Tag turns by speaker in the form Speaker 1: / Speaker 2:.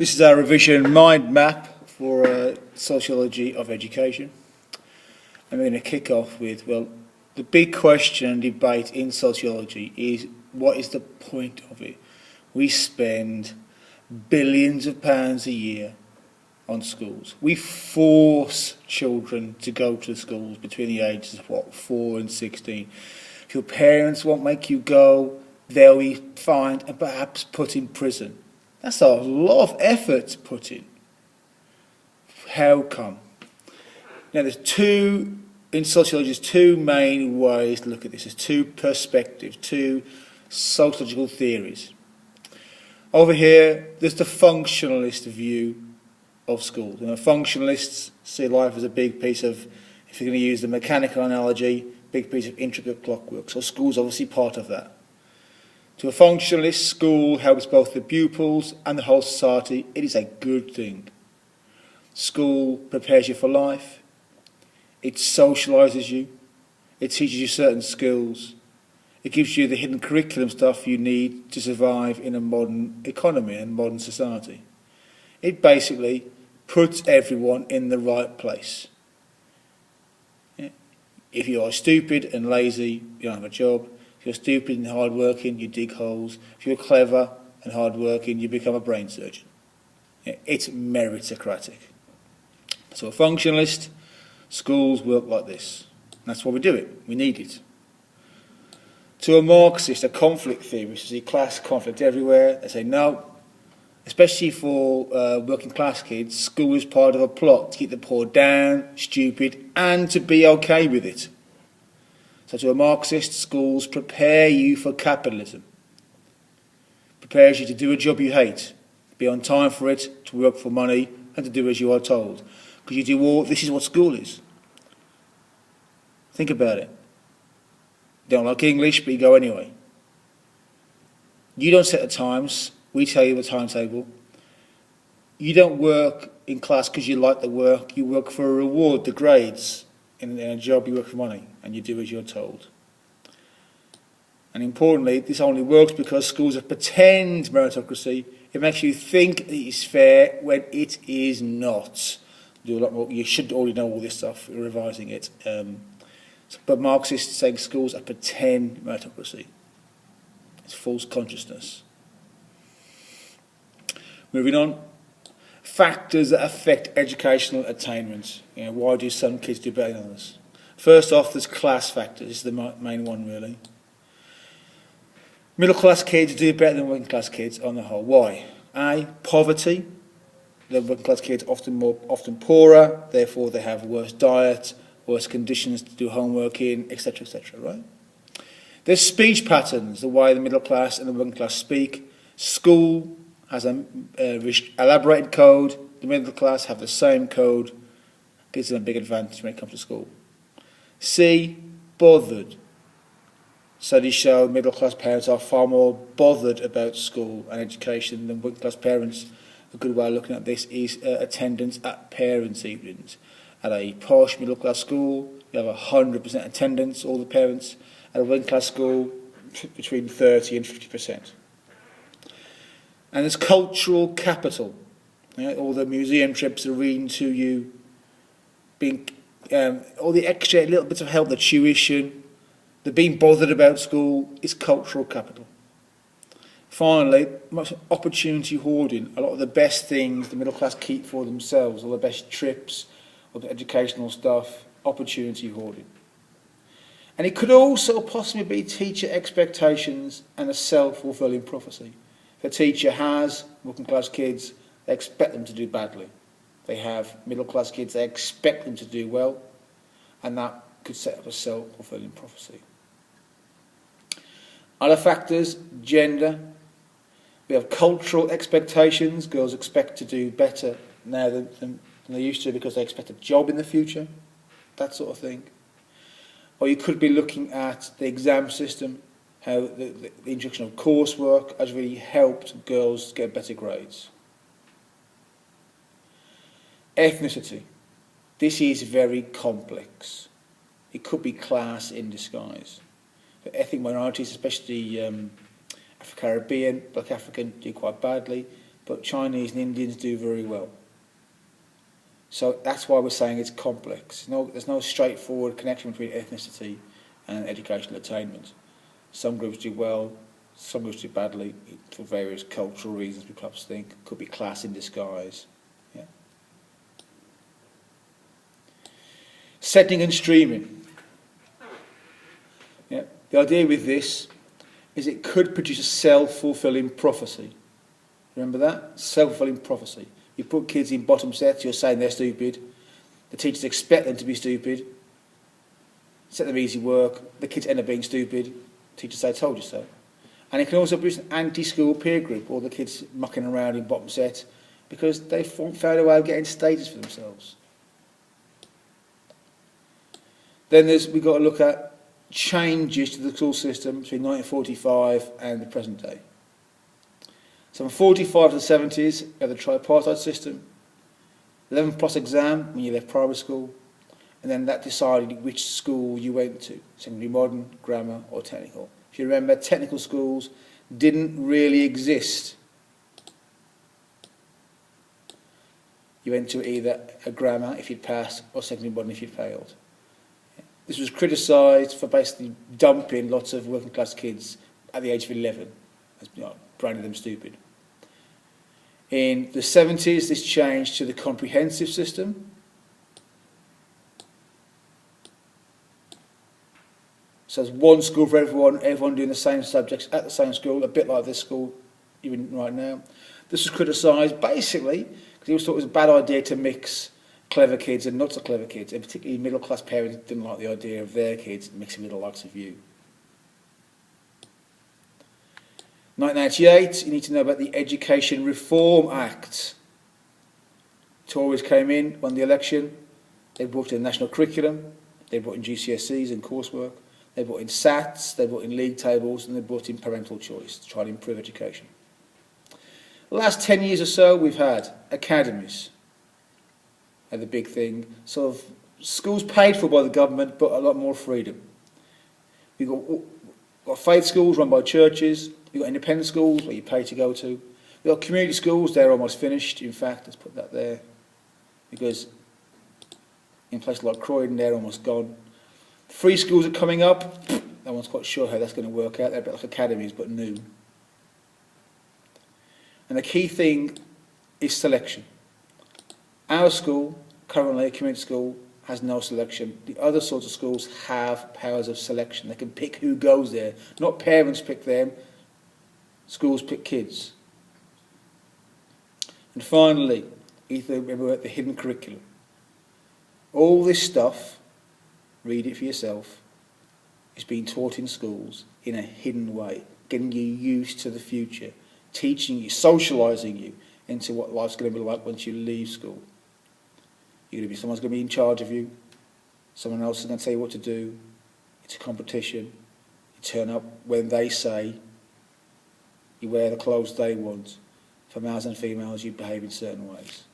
Speaker 1: This is our revision mind map for sociology of education. And we're going to kick off with, well, the big question and debate in sociology is, what is the point of it? We spend billions of pounds a year on schools. We force children to go to schools between the ages of 4 and 16. If your parents won't make you go, they'll be fined and perhaps put in prison. That's a lot of effort put in. How come? Now in sociology, there's two main ways to look at this. There's two perspectives, two sociological theories. Over here, there's the functionalist view of schools. Functionalists see life as a big piece of, if you're going to use the mechanical analogy, big piece of intricate clockwork. So school's obviously part of that. To a functionalist, school helps both the pupils and the whole society. It is a good thing. School prepares you for life. It socialises you. It teaches you certain skills. It gives you the hidden curriculum stuff you need to survive in a modern economy and modern society. It basically puts everyone in the right place. If you are stupid and lazy, you don't have a job. If you're stupid and hard-working, you dig holes. If you're clever and hard-working, you become a brain surgeon. It's meritocratic. So a functionalist, schools work like this. That's why we do it. We need it. To a Marxist, a conflict theorist, you see class conflict everywhere. They say no. Especially for working class kids, school is part of a plot to keep the poor down, stupid, and to be okay with it. So to a Marxist, schools prepare you for capitalism. Prepares you to do a job you hate, be on time for it, to work for money, and to do as you are told. Because you do all, this is what school is. Think about it. You don't like English, but you go anyway. You don't set the times, we tell you the timetable. You don't work in class because you like the work, you work for a reward, the grades. In a job, you work for money, and you do as you're told. And importantly, this only works because schools have pretend meritocracy. It makes you think it is fair when it is not. Do a lot more. You should already know all this stuff. We're revising it. But Marxists saying schools are pretend meritocracy. It's false consciousness. Moving on. Factors that affect educational attainment. Why do some kids do better than others? First off, there's class factors. This is the main one, really. Middle class kids do better than working class kids on the whole. Why? A, poverty. The working class kids are often poorer, therefore they have worse diet, worse conditions to do homework in, etc., etc. Right? There's speech patterns, the way the middle class and the working class speak. School has an elaborated code. The middle class have the same code. Gives them a big advantage when it comes to school. C, bothered. Studies show middle class parents are far more bothered about school and education than working class parents. A good way of looking at this is attendance at parents' evenings. At a posh middle class school, you have 100% attendance, all the parents. At a working class school, between 30 and 50%. And there's cultural capital. All the museum trips, the reading to you, all the extra little bits of help, the tuition, the being bothered about school is cultural capital. Finally, much opportunity hoarding. A lot of the best things the middle class keep for themselves, all the best trips, all the educational stuff, opportunity hoarding. And it could also possibly be teacher expectations and a self-fulfilling prophecy. If a teacher has working class kids, they expect them to do badly. They have middle class kids, they expect them to do well, and that could set up a self-fulfilling prophecy. Other factors, gender. We have cultural expectations. Girls expect to do better now than they used to because they expect a job in the future, that sort of thing. Or you could be looking at the exam system, how the introduction of coursework has really helped girls get better grades. Ethnicity. This is very complex. It could be class in disguise. For ethnic minorities, especially Afro-Caribbean, Black African, do quite badly. but Chinese and Indians do very well. So that's why we're saying it's complex. There's no straightforward connection between ethnicity and educational attainment. Some groups do well, some groups do badly for various cultural reasons. We perhaps think could be class in disguise. Yeah. Setting and streaming. Yeah. The idea with this is it could produce a self-fulfilling prophecy. Remember that? Self-fulfilling prophecy. You put kids in bottom sets, you're saying they're stupid. The teachers expect them to be stupid. Set them easy work. The kids end up being stupid. Teachers say, told you so. And it can also produce an anti-school peer group, all the kids mucking around in bottom sets, because they've found a way of getting status for themselves. Then we've got to look at changes to the school system between 1945 and the present day. So from 45 to the 70s, we had the tripartite system, 11 plus exam when you left primary school, and then that decided which school you went to, secondary modern, grammar or technical. If you remember, technical schools didn't really exist. You went to either a grammar if you'd passed or secondary modern if you'd failed. This was criticised for basically dumping lots of working class kids at the age of 11, as branding them stupid. In the 70s, this changed to the comprehensive system. So there's one school for everyone doing the same subjects at the same school, a bit like this school you're in right now. This was criticised basically because he was thought it was a bad idea to mix clever kids and not so clever kids, and particularly middle-class parents didn't like the idea of their kids mixing with the likes of you. 1998, you need to know about the Education Reform Act. Tories came in, won the election, they brought in the national curriculum, they brought in GCSEs and coursework, they brought in SATs, they brought in league tables, and they brought in parental choice to try and improve education. The last 10 years or so, we've had academies. The big thing, sort of schools paid for by the government, but a lot more freedom. We've got faith schools run by churches. We've got independent schools where you pay to go to. We've got community schools, they're almost finished. In fact, let's put that there. Because in places like Croydon, they're almost gone. Free schools are coming up. No one's quite sure how that's going to work out. They're a bit like academies, but new. And the key thing is selection. Our school, currently a community school, has no selection. The other sorts of schools have powers of selection. They can pick who goes there. Not parents pick them, schools pick kids. And finally, remember the hidden curriculum. All this stuff, read it for yourself, is being taught in schools in a hidden way, getting you used to the future, teaching you, socialising you into what life's going to be like once you leave school. Someone's going to be in charge of you. Someone else is going to tell you what to do. It's a competition. You turn up when they say. You wear the clothes they want. For males and females, you behave in certain ways.